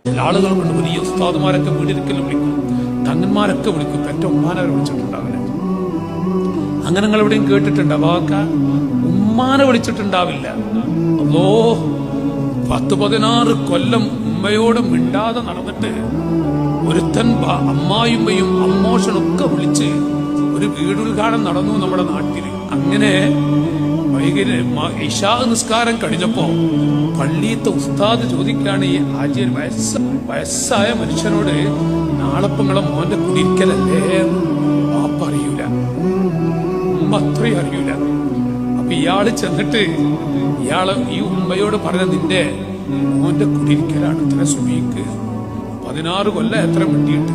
ആളുകൾ കൊണ്ട് വലിയ ഉസ്താദുമാരൊക്കെ വീടിരിക്കൽ വിളിക്കും, തങ്ങന്മാരൊക്കെ വിളിക്കും. പെറ്റ ഉമ്മാനെ വിളിച്ചിട്ടുണ്ടാവില്ല. അങ്ങനെ നിങ്ങൾ എവിടെയും കേട്ടിട്ടുണ്ട്? അവാക്ക ഉമ്മാനെ വിളിച്ചിട്ടുണ്ടാവില്ല. അല്ലോ 10-16 കൊല്ലം ഉമ്മയോട് മിണ്ടാതെ നടന്നിട്ട് ഒരുത്തൻ അമ്മായിമ്മയും അമ്മോഷനൊക്കെ വിളിച്ച് ഒരു വീടുദ്ഘാടനം നടന്നു നമ്മുടെ നാട്ടിൽ. അങ്ങനെ ഇശാ നിസ്കാരം കഴിഞ്ഞപ്പോ പള്ളിയത്തെ ഉസ്താദ് ചോദിക്കാണ്, ഈ ആജിയർ വയസ്സായ മനുഷ്യനോട്, നാളെപ്പങ്ങളെ മോന്റെ കുടിയിരിക്കലല്ലേ? വാപ്പ അറിയൂല, ഉമ്മ അത്രയും അറിയൂല. അപ്പൊ ഇയാള് ചെന്നിട്ട് ഈ ഉമ്മയോട് പറഞ്ഞ, നിന്റെ മോന്റെ കുടിയിരിക്കലാണ് ഇത്ര സുബീക്ക്. 16 കൊല്ലം എത്ര മിണ്ടിയിട്ട്,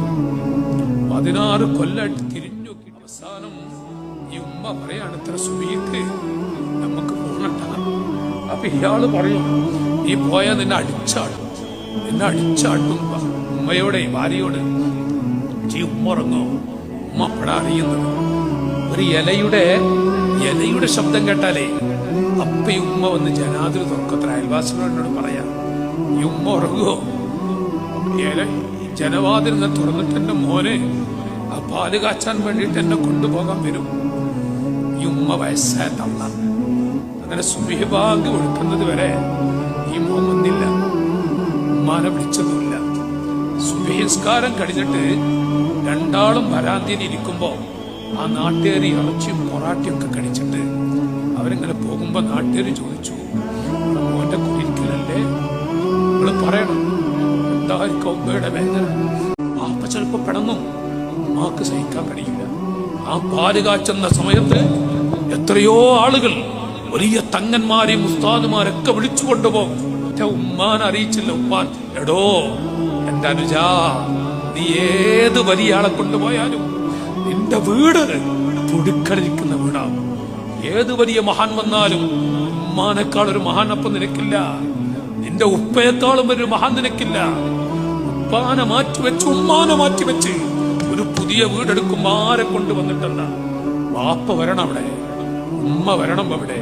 16 കൊല്ലമായിട്ട് തിരിഞ്ഞു നോക്കി. അവസാനം ഈ ഉമ്മ പറയാണ്, ഇത്ര സുബീക്ക് നമുക്ക് പോകണ്ടാണ്. അപ്പൊ ഇയാള് പറയും, നീ പോയാൽ നിന്നെ അടിച്ചാടും. ഉമ്മയോടെ ഭാര്യയോട് ഈ ഉമ്മ ഉറങ്ങോ? ഉമ്മ അപ്പഴാ അറിയുന്നത്. ഒരു ഇലയുടെ ശബ്ദം കേട്ടാലേ അപ്പ ഈ ഉമ്മ വന്ന് ജനാതിൽ തുറക്കത്ര. അയൽവാസികളോട് പറയാ, ഈ ഉമ്മ ഉറങ്ങുവോ? ജനവാതിൽ നിന്ന് തുറന്നിട്ട് എന്റെ മോനെ ആ പാല് കാച്ചാൻ വേണ്ടിയിട്ട് എന്നെ കൊണ്ടുപോകാൻ വരും. ഈ ഉമ്മ വയസ്സായ തള്ള. അങ്ങനെ സുബഹി ബാങ്ക് കൊടുക്കുന്നത് വരെ ഈ മോൻ വന്നില്ല, ഉമ്മാനെ വിളിച്ചതുമില്ല. സുബഹി നിസ്കാരം കഴിഞ്ഞിട്ട് രണ്ടാളും വരാന്തിയിൽ ഇരിക്കുമ്പോ ആ നാട്ടുകാർ ഇറച്ചിയും പൊറാട്ടിയൊക്കെ കഴിച്ചിട്ട് അവരിങ്ങനെ പോകുമ്പോ നാട്ടുകാർ ചോദിച്ചു, മോന്റെ കുടിയിരിക്കലല്ലേ? നിങ്ങള് പറയണം, എന്തായിരിക്കും ഉമ്മയുടെ വേദന? പാപ്പ ചിലപ്പോ പെടന്നു, ഉമ്മാക്ക് സഹിക്കാൻ കഴിയില്ല. ആ പാല് കാച്ചുന്ന സമയത്ത് എത്രയോ ആളുകൾ, വലിയ തങ്ങന്മാരെയും ഉസ്താദുമാരൊക്കെ വിളിച്ചു കൊണ്ടുപോകും. ഉമ്മാൻ അറിയിച്ചില്ല. ഉമ്മാൻ, എടോ എന്റെ അനുജാ, നീ ഏത് വലിയ ആളെ കൊണ്ടുപോയാലും നിന്റെ വീട് തുടുക്കളിരിക്കുന്ന വീടാണ്. ഏത് വലിയ മഹാൻ വന്നാലും ഉമ്മാനേക്കാൾ ഒരു മഹാൻ അപ്പം നിനക്കില്ല. നിന്റെ ഉപ്പയെക്കാളും ഒരു മഹാൻ നിനക്കില്ല. ഉപ്പാനെ മാറ്റിവെച്ച് ഉമ്മാനെ മാറ്റിവെച്ച് ഒരു പുതിയ വീടെടുക്കുമ്പോ ആരെ കൊണ്ടുവന്നിട്ടല്ല, വാപ്പ വരണം അവിടെ, ഉമ്മ വരണം അവിടെ.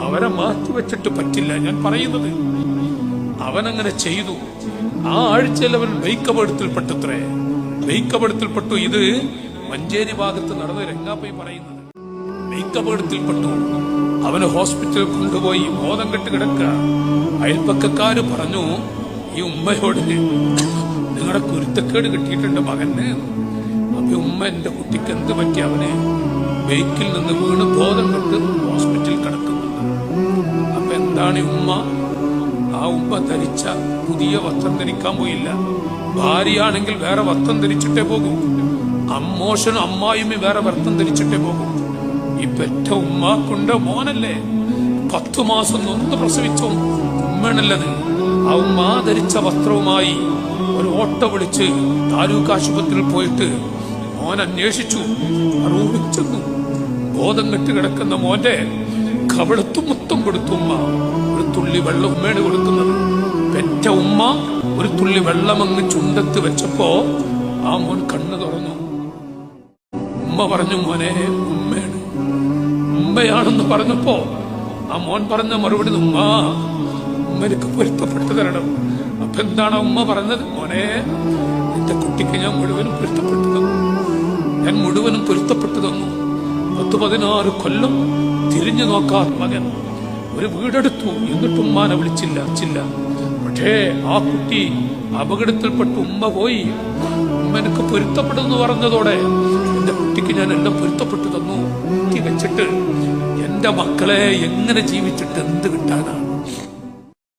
അവരെ മാറ്റിവെച്ചിട്ട് പറ്റില്ല. ഞാൻ പറയുന്നത് അവനങ്ങനെ ചെയ്തു. ആ ആഴ്ചയിൽ അവൻ ബൈക്കപകടത്തിൽപ്പെട്ടത്രേ. ബൈക്കപകടത്തിൽപ്പെട്ടു. ഇത് മഞ്ചേരി ഭാഗത്ത് നടന്ന രംഗാപ്പയി പറയുന്നത്. ബൈക്കപകടത്തിൽപ്പെട്ടു. അവന് ഹോസ്പിറ്റലിൽ കൊണ്ടുപോയി ബോധം കെട്ട് കിടക്കുക. അയൽപ്പക്കക്കാര് പറഞ്ഞു ഈ ഉമ്മയോട്, നിങ്ങളുടെ കുരുത്തക്കേട് കിട്ടിയിട്ടുണ്ട് മകന്. അപ്പൊ ഉമ്മ, എന്റെ കുട്ടിക്ക് എന്ത് പറ്റി? അവനെ ബൈക്കിൽ നിന്ന് വീണ് ബോധം കെട്ട് ഹോസ്പിറ്റലിൽ കിടക്കുന്നുണ്ട്. അപ്പൊ എന്താണ് ഉമ്മ? ആ ഉമ്മ ധരിച്ച പുതിയ വസ്ത്രം ധരിക്കാൻ പോയില്ല. ഭാര്യയാണെങ്കിൽ വേറെ വസ്ത്രം ധരിച്ചിട്ടേ പോകും. അമ്മോഷനും അമ്മായിയും വേറെ വസ്ത്രം ധരിച്ചിട്ടേ പോകും. ഈ പെറ്റ ഉമ്മാക്കുണ്ട് മോനല്ലേ, 10 മാസം നൊന്ന് പ്രസവിച്ച ഉമ്മയാണല്ലത്. ആ ഉമ്മ ധരിച്ച വസ്ത്രവുമായി ഒരു ഓട്ടോ വിളിച്ച് താലൂക്ക് ആശുപത്രിയിൽ പോയിട്ട് മോൻ അന്വേഷിച്ചു. റൂമിൽ ചെന്നു. ബോധം കെട്ട് കിടക്കുന്ന മോന്റെ കവിളത്തും മുത്തം കൊടുത്തു ഉമ്മ. ഒരു തുള്ളി വെള്ളം ഉമ്മയാണ് കൊടുക്കുന്നത്. പെറ്റ ഉമ്മ ഒരു തുള്ളി വെള്ളം അങ്ങ് ചുണ്ടത്ത് വെച്ചപ്പോ ആ മോൻ കണ്ണു തുറന്നു. ഉമ്മ പറഞ്ഞു, മോനെ ഉമ്മയാണ്, ഉമ്മയാണെന്ന് പറഞ്ഞപ്പോ ആ മോൻ പറഞ്ഞ മറുപടി, ഉമ്മക്ക് പൊരുത്തപ്പെട്ടു തരണം. അപ്പൊ എന്താണ് ഉമ്മ പറഞ്ഞത്? മോനെ, എന്റെ കുട്ടിക്ക് ഞാൻ മുഴുവനും പൊരുത്തപ്പെട്ടു തന്നു. ഞാൻ മുഴുവനും പൊരുത്തപ്പെട്ടു തന്നു. 10-16 കൊല്ലം തിരിഞ്ഞു നോക്കാത്ത മകൻ ഒരു വീടെടുത്തു. എന്നിട്ട് ഉമ്മാനെ വിളിച്ചില്ല. പക്ഷേ ആ കുട്ടി അപകടത്തിൽപ്പെട്ട് ഉമ്മ പോയി. ഉമ്മ എനിക്ക് പൊരുത്തപ്പെടുന്നു പറഞ്ഞതോടെ എന്റെ കുട്ടിക്ക് ഞാൻ എല്ലാം പൊരുത്തപ്പെട്ടു തന്നു. വെച്ചിട്ട് എന്റെ മക്കളെ എങ്ങനെ ജീവിച്ചിട്ട് എന്ത് കിട്ടാനാണ്?